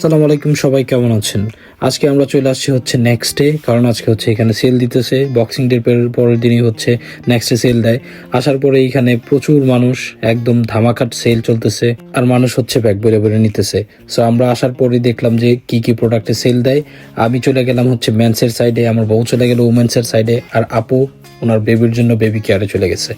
আসসালামু আলাইকুম, সবাই কেমন আছেন? আজকে আমরা চলে আসছি হচ্ছে নেক্সট ডে, কারণ আজকে হচ্ছে এখানে সেল দিতেছে। বক্সিং ডে পরের দিনই হচ্ছে নেক্সট ডে সেল দেয়। আসার পরে এখানে প্রচুর মানুষ, একদম ধামাকাট সেল চলতেছে, আর মানুষ হচ্ছে ব্যাগ বেড়ে বেড়ে নিতেছে। সো আমরা আসার পরে দেখলাম যে কি কি প্রোডাক্টে সেল দেয়। আমি চলে গেলাম হচ্ছে মেন্সের সাইডে, আমার বউ চলে গেল উমেন্সের সাইডে, আর আপু ওনার বেবির জন্য বেবি কেয়ারে চলে গেছে।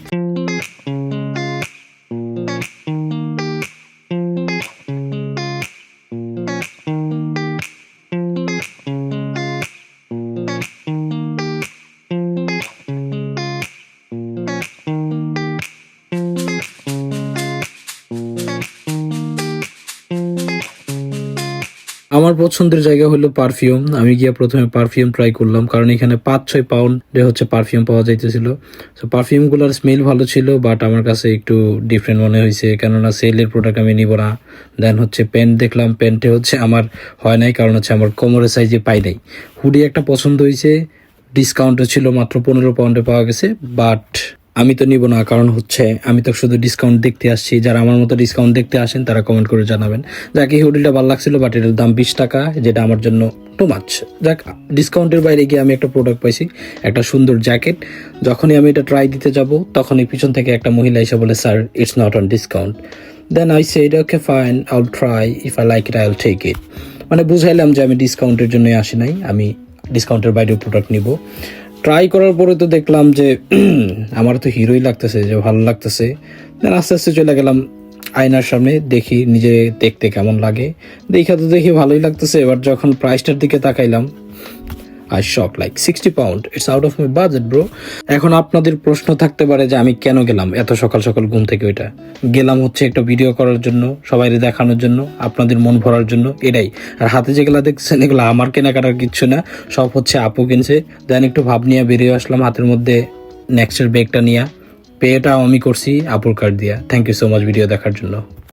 আমার পছন্দের জায়গা হলো পারফিউম। আমি গিয়ে প্রথমে পারফিউম ট্রাই করলাম, কারণ এখানে 5-6 পাউন্ডে হচ্ছে পারফিউম পাওয়া যাইতেছিল। তো পারফিউমগুলোর স্মেল ভালো ছিল, বাট আমার কাছে একটু ডিফারেন্ট মনে হয়েছে, কেননা সেলের প্রোডাক্ট আমি নিব না। দেন হচ্ছে প্যান্ট দেখলাম, প্যান্টে হচ্ছে আমার হয় নাই, কারণ হচ্ছে আমার কোমরের সাইজে পাই নাই। হুডি একটা পছন্দ হয়েছে, ডিসকাউন্টও ছিল, মাত্র 15 পাউন্ডে পাওয়া গেছে, বাট আমি তো নিব না, কারণ হচ্ছে আমি তো শুধু ডিসকাউন্ট দেখতে আসছি। যারা আমার মতো ডিসকাউন্ট দেখতে আসেন তারা কমেন্ট করে জানাবেন। যাকে এই হুডিটা ভালো লাগছিল, বাট এটার দাম 20 টাকা, যেটা আমার জন্য টু মাচ। যাক, ডিসকাউন্টের বাইরে গিয়ে আমি একটা প্রোডাক্ট পাইছি, একটা সুন্দর জ্যাকেট। যখনই আমি এটা ট্রাই দিতে যাব, তখনই পিছন থেকে একটা মহিলা এসে বলে, sir it's not on discount. Then I said okay fine, I'll try, if I like it I'll take ইট। মানে বুঝাইলাম যে আমি ডিসকাউন্টের জন্য আসি নাই, আমি ডিসকাউন্টের বাইরেও প্রোডাক্ট নিব। ট্রাই করার পরে তো দেখলাম যে আমার তো হিরোই লাগতেছে, যে ভালো লাগতেছে। দেন আস্তে আস্তে চলে গেলাম আয়নার সামনে, দেখি নিজে দেখতে কেমন লাগে। দেখি ভালোই লাগতেছে। এবার যখন প্রাইসটার দিকে তাকাইলাম, I shock, like 60 pounds, it's out of my budget bro. এখন আপনাদের প্রশ্ন থাকতে পারে যে আমি কেন গেলাম এত সকাল সকাল ঘুম থেকে। ওইটা গেলাম হচ্ছে একটা ভিডিও করার জন্য, সবাইকে দেখানোর জন্য, আপনাদের মন ভরার জন্য, এটাই। আর হাতে যেগুলো দেখছেন এগুলো আমার কেনাকাটার কিচ্ছু না, সব হচ্ছে আপু কিনছে। দেন একটু ভাব নিয়ে বেরিয়ে আসলাম, হাতের মধ্যে নেক্সটের ব্যাগটা নিয়ে। পেটাও আমি করছি আপুর কার্ড দিয়া। Thank you so much video দেখার জন্য।